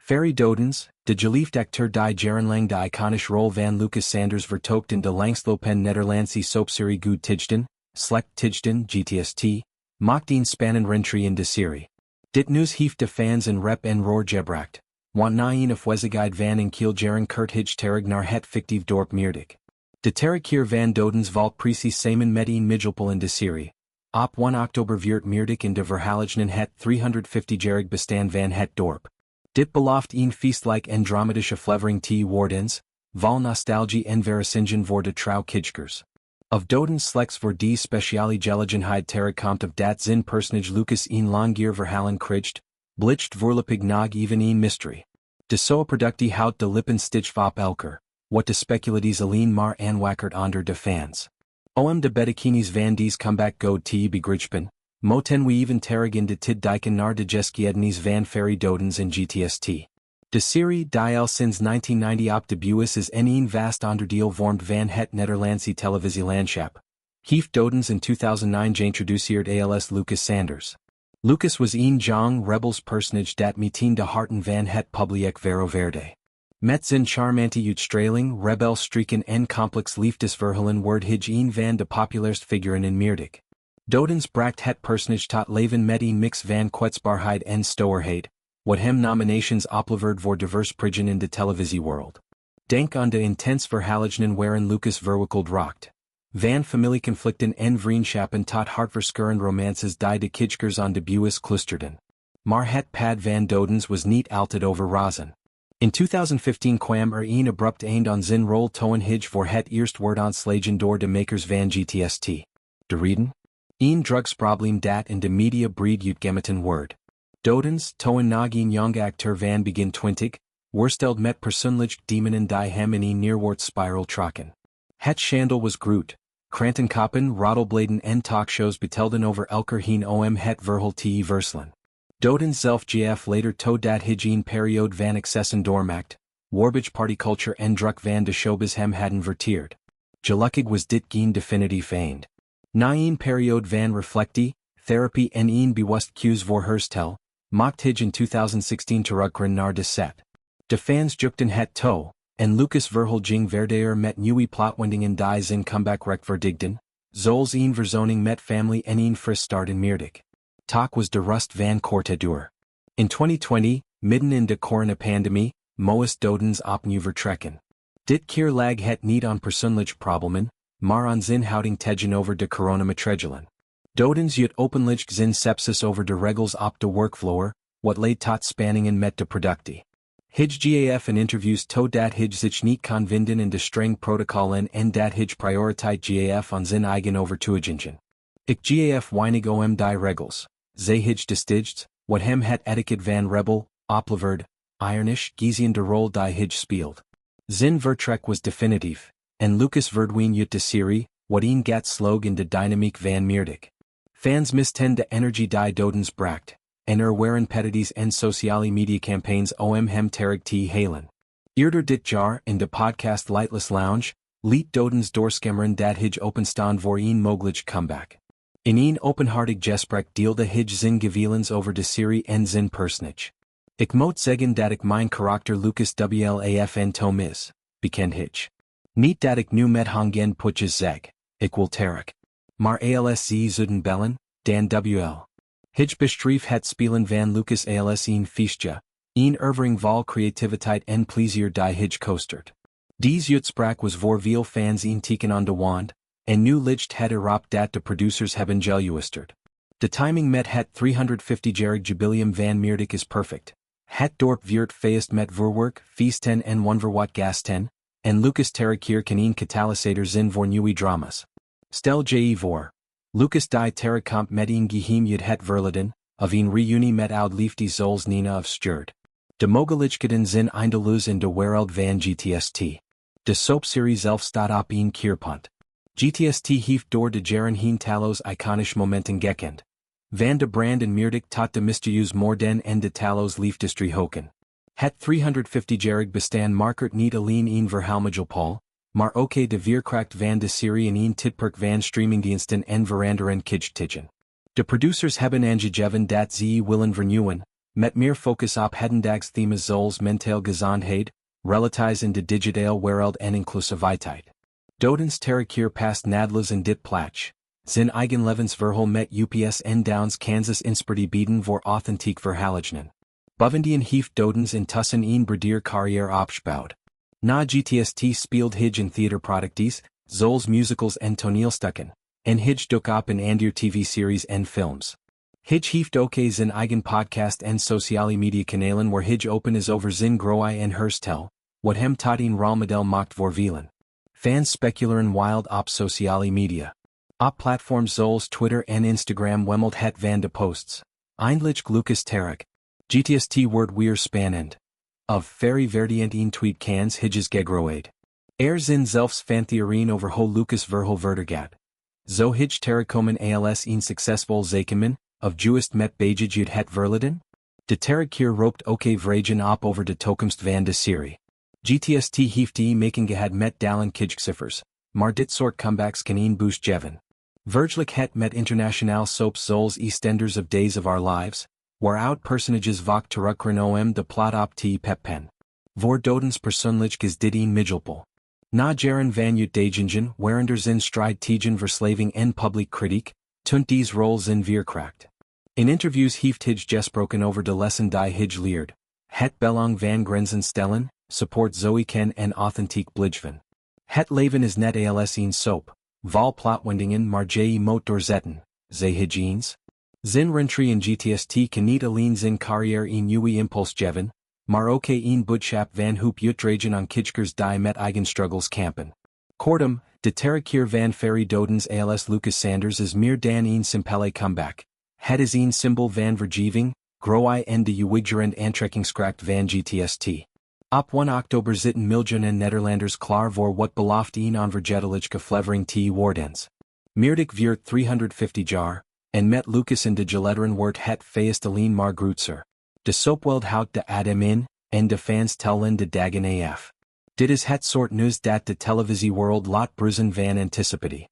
Ferry Doedens, de geliefd acteur die jarenlang de iconische rol van Lucas Sanders vertookt in de langstlopende Nederlandse soapserie Goede Tijden, Slechte Tijden GTST, maakt een spannend rentry in de serie. Dit nieuws heeft de fans en rep en roer gebracht, want na een afwezigheid van een kiel jaren keert hij terug naar het fictief dorp Meerdijk. De terugkeer van Doedens valt precies samen met een middelpunt in de serie. Op 1 oktober viert Meerdijk in de verhaligingen het 350-jarig bestaan van het dorp. Dit belooft een feestelijk en dramatische aflevering te worden, vol nostalgie en verrassingen voor de trouw kijkers. Of Doedens slechts voor die speciale gelegenheid terugkomt of dat zijn personage Lucas een langier verhalen krijgt, blijft voorlopig nog even een mystery. De zo-productie houdt de lippen stitch op elkaar, wat de speculaties alleen maar aanwakkert onder de fans. De betekenis van deze comeback goed te begrijpen, moten we even terug in de tid dijken naar de geschiedenis van Ferry Doedens en GTST. De serie die al sinds 1990 op debuut is en een vast onderdeel vormt van het Nederlandse televisielandschap. Heeft Doedens in 2009 geïntroduceerd als Lucas Sanders. Lucas was een jong rebels personage dat meteen de harten van het publiek veroverde. Met zijn charmante uitstraling, rebel streken en complex liefdesverhalen wordt hij een van de populairste figuren in Meerdijk. Doedens bracht het personage tot leven met een mix van kwetsbaarheid en stoerheid, wat hem nominations opleverd voor diverse prijzen in de televisiewereld. Denk aan de intens verhaligingen waarin Lucas verwikkeld raakt. Van familieconflicten en vriendschappen tot hartverscheurend romances die de kijkers aan debuts clusterden. Maar het pad van Doedens was niet altijd overrazen. In 2015 kwam een abrupt eind aan zijn rol toen hij voor het eerst wordt ontslagen door de makers van GTST. De reden? Een drugsprobleem dat in de media breed uitgemeten wordt. Doedens, toen nog een jong acteur van begin 20, worstelt met persoonlijke demonen die hem in een neerwaarts spiral trokken. Het schandel was groot. Krantenkoppen, roddelbladen en talkshows betelden over elker heen het verhaal te verselen. Doedens zelf gaf later toe dat hij een periode van excessen doormaakt, waarbij partyculture en druk van de showbiz hem hadden verteerd. Gelukkig was dit geen definitief eind. Na een periode van reflectie, therapie en een bewust keus voor herstel, maakt hij in 2016 terugkeren naar de set. De fans jukten het toe, en Lucas verhaal ging verder met nieuwe plotwendingen die zijn comeback rechtvaardigden, zoals een verzoening met familie en een fris start in Meerdijk. Talk was de rust van korte duur. In 2020, midden in de coronapandemie, moest Doedens opnieuw vertrekken. Dit keer lag het niet aan persoonlijke problemen, maar aan zijn houding tegenover de coronamaatregelen. Doedens uit openlijk zijn sepsis over de regels op de workvloer, wat leed tot spanningen met de productie. Hij gaf in interviews toe dat hij zich niet kon vinden in de streng protocollen en dat hij prioriteit gaf aan zijn eigen overtuigingen. Ik gaf weinig die regels, zei hij distinct, wat hem het etiquette van rebel, opleverd, ironisch gezien de rol die hij speelt. Zijn vertrek was definitief, en Lucas verdween uit de serie, wat een gat sloeg in de dynamiek van Meerdijk. Fans misten de energie die Doedens bracht, en waren petities en sociale media campaigns hem terug te halen. Eerder dit jaar in de podcast Lightless Lounge, liet Doedens doorschimmeren dat hij openstaan voor een mogelijk comeback. In een openhartig gesprek deelde hij zijn gevoelens over de serie en zijn personage. Ik moet zeggen dat ik mijn karakter Lucas WLAFN toe mis, bekend hij. Niet dat ik nu met hongen putjes zeg, ik wil terug. Maar als ze zouden bellen, dan WL. Hij beschreef het spelen van Lucas als een feestje, een ervaring vol creativiteit en plezier die hij koestert. Deze uitspraak was voor veel fans een teken aan de wand, en nu ligt het erop dat de producers hebben geluisterd. De timing met het 350-jarig jubileum van Meerdijk is perfect. Het dorp viert feest met vuurwerk, feesten en wonderwat gasten, en Lucas terugkeer kan een katalysator zijn voor nieuwe dramas. Stel je voor. Lucas die terugkomt met een geheim uit het verleden, of een reunie met oud liefde zoals Nina of Stuart. De mogelijkheden zijn eindeloos in de wereld van GTST. De soapserie zelf staat op een keerpunt. GTST heeft door de jaren heen talloze iconische momenten gekend. Van de brand en Meerdijk tot de mysterieus moorden en de talloze liefdesdriehoeken. Het 350-jarig bestaan markert niet alleen een verhaalmiddelpaal, maar ook de veerkracht van de serie in een tijdperk van streamingdiensten en veranderen kijktijen. De producers hebben aangegeven dat ze willen vernieuwen, Met meer focus op hedendags themes zoals mentale gezondheid, relatize in de digitale wereld en inclusiviteit. Doedens terug hier past nadles in dit plach. Zijn eigen levensverhaal met UPS en Downs Kansas inspiratie bieden voor authentiek verhaalingen. Bovendien heeft Doedens intussen een breder carrière opgebouwd. Na GTST speelt hij in theaterproducties, zoals musicals en toneelstukken, en hij dook op in andere tv-series en films. Hij heeft ook zijn eigen podcast en sociale media kanalen waar hij open is over zijn groei en herstel, wat hem tot een rolmodel maakt voor velen. Fans speculeren wild op sociale media. Op platforms zoals Twitter en Instagram wemelt het van de posts. Eindelijk Lucas terug. GTST wordt weer spannend. Of Ferry Doedens een tweet kans hijges gegroeid. Zijn zelfs fan theorieën over hoe Lucas verhaal verder gaat. Zo hij terugkomen als een succesvol zakenman, of juist met bijgejuid het verleden? De terugkeer roept ook vragen op over de toekomst van de serie. GTST heeft making gehad met dalen kijkcijfers, maar dit soort comebacks kan een boost geven. Vergelijk het met internationaal soaps zoals EastEnders of Days of Our Lives, waaruit personages vaak terugkeren de plot op te peppen. Voor Doedens persoonlijk is dit een middelpunt. Na jaren van uitdagingen waaronder zijn strijd tegen verslaving en public kritiek, tunt deze rol zijn veerkracht. In interviews heeft hij gesproken over de lessen die hij leerd. Het belang van grenzen stellen, support zoeken en authentiek blijven. Het leven is net als een soap, vol plotwendingen maar je moet doorzetten, zei hij eens. Zijn rentry in GTST kan niet alleen zijn carrière een nieuwe impuls geven, maar ook een boodschap van hoop uitdragen aan kijkers die met eigen struggles kampen. Kortom, de terugkeer van Ferry Doedens als Lucas Sanders is meer dan een simpele comeback. Het is een symbool van vergeving, groei en de uitgerend aantrekkingskracht van GTST. Op 1 oktober zitten miljoenen Nederlanders klaar voor wat belooft een onvergetelijke flevering te worden. Meerdik viert 350 jaar, en met Lucas en de geletteren wordt het feest alleen maar grootser. De soapweld houdt de adem in, en de fans tellen de dagen af. Dit is het soort nieuws dat de televisiewereld laat bruisen van anticipatie.